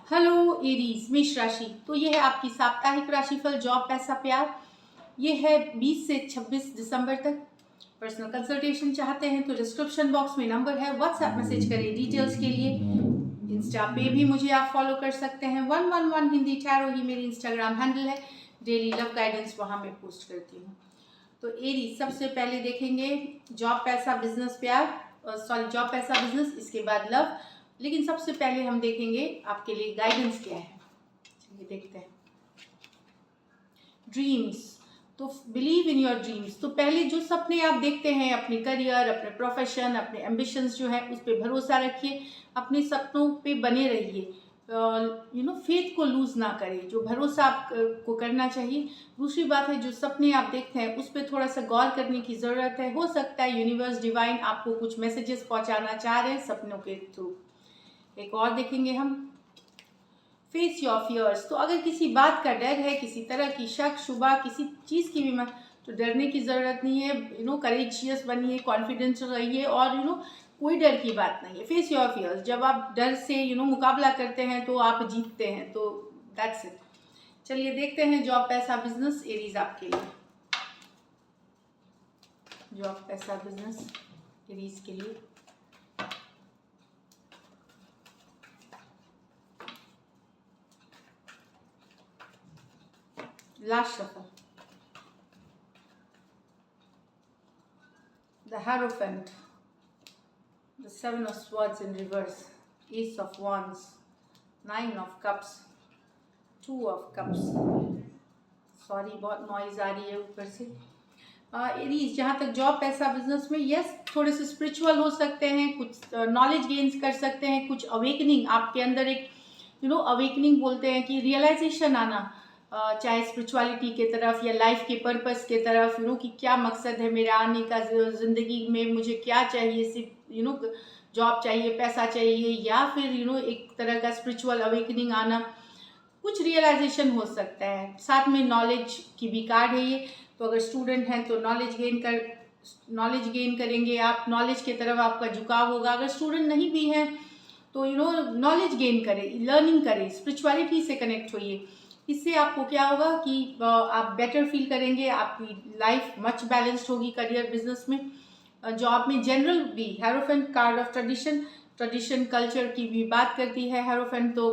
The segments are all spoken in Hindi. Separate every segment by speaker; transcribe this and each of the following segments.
Speaker 1: हेलो एरीज मेष राशि। तो ये है आपकी साप्ताहिक राशिफल जॉब पैसा प्यार। ये है 20 से 26 दिसंबर तक। पर्सनल कंसल्टेशन चाहते हैं तो डिस्क्रिप्शन बॉक्स में नंबर है, व्हाट्सएप मैसेज करें डिटेल्स के लिए। इंस्टा पे भी मुझे आप फॉलो कर सकते हैं। 111 हिंदी टैरो ही मेरी इंस्टाग्राम हैंडल है। डेली लव गाइडेंस वहाँ मैं पोस्ट करती हूँ। तो एरीज सबसे पहले देखेंगे जॉब पैसा बिजनेस प्यार, सॉरी जॉब पैसा बिजनेस, इसके बाद लव। लेकिन सबसे पहले हम देखेंगे आपके लिए गाइडेंस क्या है। चलिए देखते हैं। ड्रीम्स, तो बिलीव इन योर ड्रीम्स। तो पहले जो सपने आप देखते हैं, अपने करियर, अपने प्रोफेशन, अपने एम्बिशंस जो है उस पर भरोसा रखिए। अपने सपनों पे बने रहिए। फेथ को लूज ना करें, जो भरोसा आपको करना चाहिए। दूसरी बात है, जो सपने आप देखते हैं उस पर थोड़ा सा गौर करने की ज़रूरत है। हो सकता है यूनिवर्स डिवाइन आपको कुछ मैसेजेस पहुंचाना चाह रहे हैं सपनों के थ्रू। एक और देखेंगे हम, फेस योर फियर्स। तो अगर किसी बात का डर है, किसी तरह की शक शुबा, किसी चीज़ की भी तो डरने की ज़रूरत नहीं है। करेजियस बनिए, कॉन्फिडेंस रहिए और कोई डर की बात नहीं है। Face your fears. जब आप डर से मुकाबला करते हैं तो आप जीतते हैं। तो दैट्स इट। चलिए देखते हैं जॉब पैसा बिजनेस एरीज आपके लिए। जॉब पैसा बिजनेस एरीज के लिए last shuffle, the Hierophant, the Seven of Swords in reverse, Ace of Wands, Nine of Cups, Two of Cups। Sorry बहुत नॉइज आ रही है ऊपर से। एरीज, जहाँ तक जॉब पैसा बिजनेस में, यस थोड़े से स्पिरिचुअल हो सकते हैं, कुछ नॉलेज गेन्स कर सकते हैं, कुछ अवेकनिंग आपके अंदर एक अवेकनिंग बोलते हैं कि रियलाइजेशन आना, चाहे स्पिरिचुअलिटी के तरफ या लाइफ के पर्पस के तरफ, कि क्या मकसद है मेरे आने का ज़िंदगी में, मुझे क्या चाहिए, सिर्फ जॉब चाहिए, पैसा चाहिए, या फिर एक तरह का स्पिरिचुअल अवेकनिंग आना, कुछ रियलाइजेशन हो सकता है। साथ में नॉलेज की भी कार्ड है ये। तो अगर स्टूडेंट हैं तो नॉलेज गेन करेंगे आप, नॉलेज की तरफ आपका झुकाव होगा। अगर स्टूडेंट नहीं भी हैं तो नॉलेज गेन करें, लर्निंग करें, स्पिरिचुअलिटी से कनेक्ट होइए। इससे आपको क्या होगा कि आप बेटर फील करेंगे, आपकी लाइफ मच बैलेंस्ड होगी करियर बिजनेस में, जॉब में। जनरल भी hierophant card of tradition culture की भी बात करती है हेरोफेंट। तो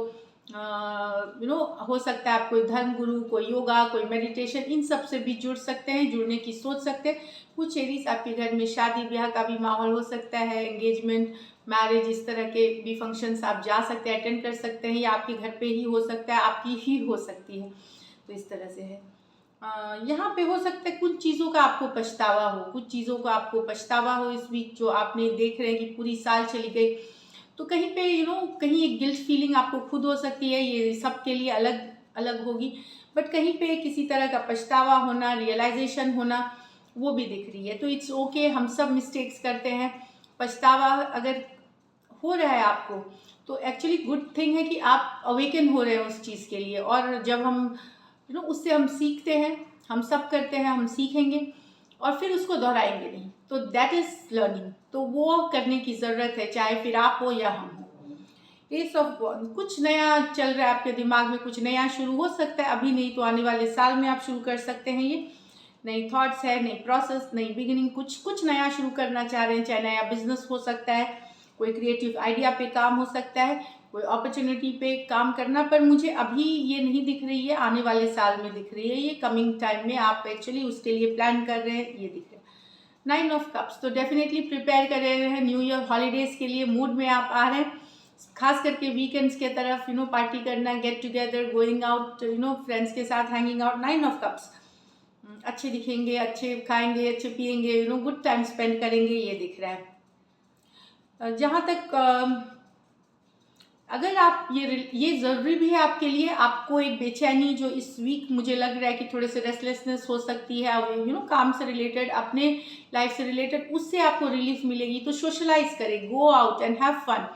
Speaker 1: हो सकता है आप कोई धर्म गुरु, कोई योगा, कोई मेडिटेशन, इन सब से भी जुड़ सकते हैं, जुड़ने की सोच सकते हैं। कुछ एरीज आपके घर में शादी ब्याह का भी माहौल हो सकता है, एंगेजमेंट, मैरिज, इस तरह के भी फंक्शंस आप जा सकते हैं, अटेंड कर सकते हैं, या आपके घर पे ही हो सकता है, आपकी ही हो सकती है। तो इस तरह से है। यहाँ पे हो सकता है कुछ चीज़ों का आपको पछतावा हो, इस वीक जो आपने देख रहे हैं कि पूरी साल चली गई। तो कहीं पे कहीं एक गिल्ट फीलिंग आपको खुद हो सकती है, ये सबके लिए अलग अलग होगी, बट कहीं पे किसी तरह का पछतावा होना, रियलाइजेशन होना, वो भी दिख रही है। तो इट्स ओके, हम सब मिस्टेक्स करते हैं। पछतावा अगर हो रहा है आपको तो एक्चुअली गुड थिंग है कि आप अवेकन हो रहे हैं उस चीज़ के लिए। और जब हम उससे हम सीखते हैं, हम सब करते हैं, हम सीखेंगे और फिर उसको दोहराएंगे नहीं। तो दैट इज लर्निंग। तो वो करने की ज़रूरत है, चाहे फिर आप हो या हम हो। एस ऑफ कुछ नया चल रहा है आपके दिमाग में, कुछ नया शुरू हो सकता है, अभी नहीं तो आने वाले साल में आप शुरू कर सकते हैं। ये नई थॉट्स है, नई प्रोसेस, नई बिगिनिंग, कुछ नया शुरू करना चाह रहे हैं। चाहे नया बिजनेस हो सकता है, कोई क्रिएटिव आइडिया पे काम हो सकता है, कोई अपॉर्चुनिटी पे काम करना, पर मुझे अभी ये नहीं दिख रही है, आने वाले साल में दिख रही है। ये कमिंग टाइम में आप एक्चुअली उसके लिए प्लान कर रहे हैं, ये दिख रहा है। नाइन ऑफ कप्स, तो डेफिनेटली प्रिपेयर कर रहे हैं न्यू ईयर हॉलीडेज के लिए, मूड में आप आ रहे हैं, खास करके वीकेंड्स के तरफ, पार्टी करना, get together, going out, friends के साथ hanging out. Nine of cups, अच्छे दिखेंगे, अच्छे खाएंगे, अच्छे पिएंगे, गुड टाइम स्पेंड करेंगे, ये दिख रहा है। जहाँ तक अगर आप ये ज़रूरी भी है आपके लिए, आपको एक बेचैनी जो इस वीक मुझे लग रहा है कि थोड़े से रेस्टलेसनेस हो सकती है, काम से रिलेटेड, अपने लाइफ से रिलेटेड, उससे आपको रिलीफ मिलेगी। तो सोशलाइज करें, go out and have fun,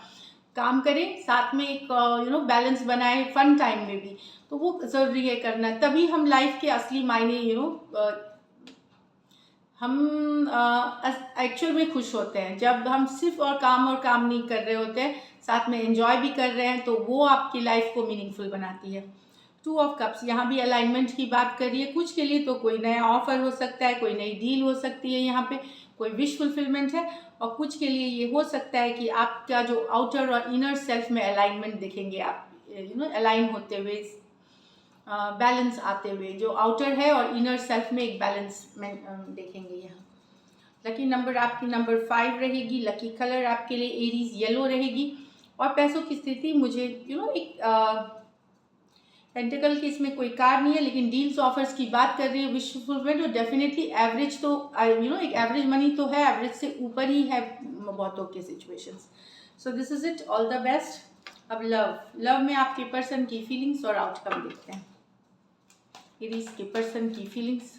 Speaker 1: काम करें, साथ में एक बैलेंस बनाए फन टाइम में भी। तो वो ज़रूरी है करना, तभी हम लाइफ के असली मायने हम एक्चुअल में खुश होते हैं। जब हम सिर्फ और काम नहीं कर रहे होते हैं, साथ में एंजॉय भी कर रहे हैं, तो वो आपकी लाइफ को मीनिंगफुल बनाती है। 2 ऑफ कप्स यहाँ भी अलाइनमेंट की बात कर रही है। कुछ के लिए तो कोई नया ऑफर हो सकता है, कोई नई डील हो सकती है, यहाँ पे कोई विश फुलफिलमेंट है। और कुछ के लिए ये हो सकता है कि आपका जो आउटर और इनर सेल्फ में अलाइनमेंट देखेंगे आप, अलाइन होते हुए, बैलेंस आते हुए, जो आउटर है और इनर सेल्फ में एक बैलेंस में देखेंगे यहाँ। लकी नंबर आपकी नंबर 5 रहेगी। लकी कलर आपके लिए एरीज येलो रहेगी। और पैसों की स्थिति मुझे एक पेंटिकल के इसमें कोई कार्ड नहीं है, लेकिन डील्स ऑफर्स की बात कर रही है, विश फुलफिलमेंट, और डेफिनेटली एवरेज तो एक एवरेज मनी तो है, एवरेज से ऊपर ही है बहुतों के situations. So this is it, all the best. अब लव में आपके पर्सन की फीलिंग्स और आउटकम देखते हैं। एरीज के पर्सन की फीलिंग्स,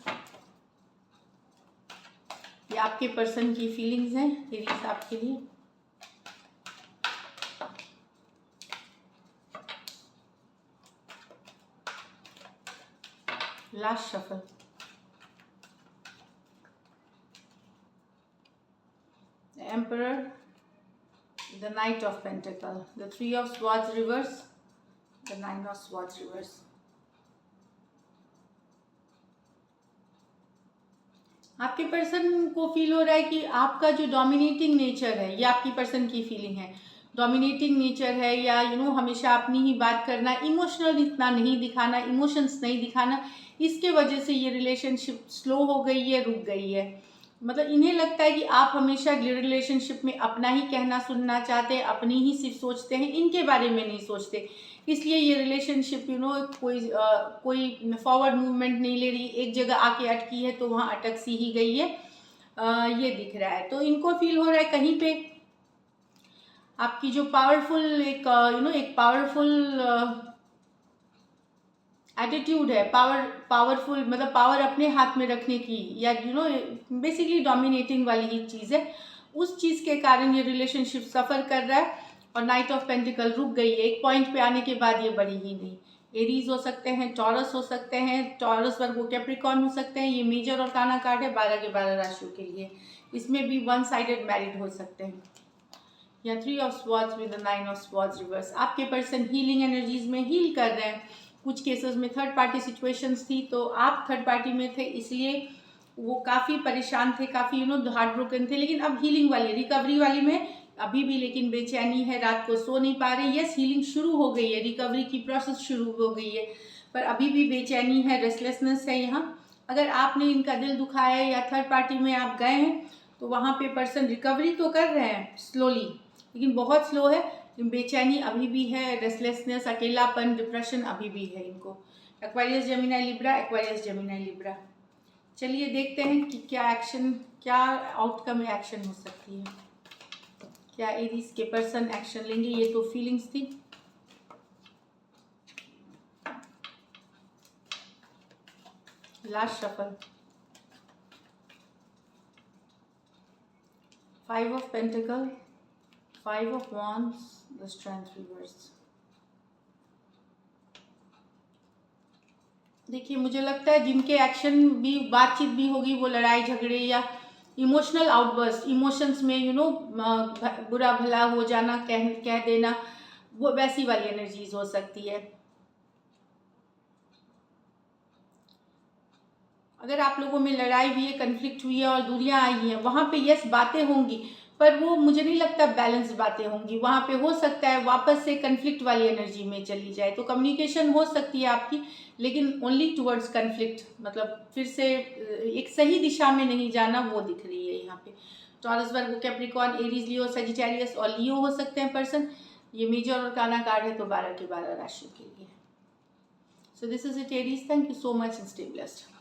Speaker 1: ये आपके पर्सन की फीलिंग्स हैं एरीज आपके लिए। Last shuffle, the Emperor, the Knight of Pentacle, the 3 of Swords reverse, the 9 of Swords reverse। आपके पर्सन को फील हो रहा है कि आपका जो डोमिनेटिंग नेचर है, ये आपकी पर्सन की फीलिंग है, डोमिनेटिंग नेचर है, या हमेशा अपनी ही बात करना, इमोशनल इतना नहीं दिखाना, इमोशंस नहीं दिखाना, इसके वजह से ये रिलेशनशिप स्लो हो गई है, रुक गई है। मतलब इन्हें लगता है कि आप हमेशा रिलेशनशिप में अपना ही कहना सुनना चाहते हैं, अपनी ही सिर्फ सोचते हैं, इनके बारे में नहीं सोचते, इसलिए ये रिलेशनशिप कोई फॉरवर्ड मूवमेंट नहीं ले रही, एक जगह आके अटकी है तो वहाँ अटक सी ही गई है, ये दिख रहा है। तो इनको फील हो रहा है कहीं पे आपकी जो पावरफुल एक पावरफुल एटीट्यूड है, पावरफुल मतलब पावर अपने हाथ में रखने की, या बेसिकली डोमिनेटिंग वाली ही चीज़ है, उस चीज़ के कारण ये रिलेशनशिप सफ़र कर रहा है। और नाइट ऑफ पेंटिकल रुक गई है, एक पॉइंट पे आने के बाद ये बढ़ी ही नहीं। एरीज हो सकते हैं, टॉरस हो सकते हैं, टॉरस वर्गो कैप्रिकॉर्न हो सकते हैं, ये मेजर और काना कार्ड है 12 के 12 राशियों के लिए। इसमें भी 1 साइडेड मैरिड हो सकते हैं। या 3 of swords with 9 of swords reverse. आपके पर्सन हीलिंग एनर्जीज में हील कर रहे हैं। कुछ केसेस में थर्ड पार्टी सिचुएशंस थी, तो आप थर्ड पार्टी में थे, इसलिए वो काफ़ी परेशान थे, काफ़ी हार्ट ब्रोकन थे, लेकिन अब हीलिंग वाली, रिकवरी वाली में अभी भी लेकिन बेचैनी है, रात को सो नहीं पा रहे। यस, हीलिंग शुरू हो गई है, रिकवरी की प्रोसेस शुरू हो गई है, पर अभी भी बेचैनी है, रेस्टलेसनेस है यहाँ। अगर आपने इनका दिल दुखाया है या थर्ड पार्टी में आप गए हैं, तो वहाँ पे पर्सन रिकवरी तो कर रहे हैं स्लोली, लेकिन बहुत स्लो है, बेचैनी अभी भी है, रेस्टलेसनेस, अकेलापन, डिप्रेशन अभी भी है इनको। Aquarius Gemini Libra, Aquarius Gemini Libra. चलिए देखते हैं कि क्या आउटकम एक्शन हो सकती है, क्या एरीज के पर्सन एक्शन लेंगे। ये तो फीलिंग्स थी। Last shuffle, 5 of pentacle, 5 of wands, the strength reverse। देखिए, मुझे लगता है जिनके एक्शन भी, बातचीत भी होगी, वो लड़ाई झगड़े या इमोशनल आउटबर्स्ट, इमोशंस में बुरा भला हो जाना, कह देना, वो वैसी वाली एनर्जीज हो सकती है। अगर आप लोगों में लड़ाई हुई है, कन्फ्लिक्ट हुई है और दूरियां आई हैं, वहाँ पे यस बातें होंगी, पर वो मुझे नहीं लगता बैलेंस बातें होंगी। वहाँ पे हो सकता है वापस से कन्फ्लिक्ट वाली एनर्जी में चली जाए, तो कम्युनिकेशन हो सकती है आपकी, लेकिन ओनली टुवर्ड्स कन्फ्लिक्ट, मतलब फिर से एक सही दिशा में नहीं जाना, वो दिख रही है यहाँ पे। टॉरस, वर्गो, कैप्रिकॉर्न, एरीज, लियो, सजिटेरियस और लियो हो सकते हैं पर्सन। ये मेजर और काना कार्ड है, तो 12 के 12 राशियों के लिए। So this is it Aries, thank you so much and stay blessed.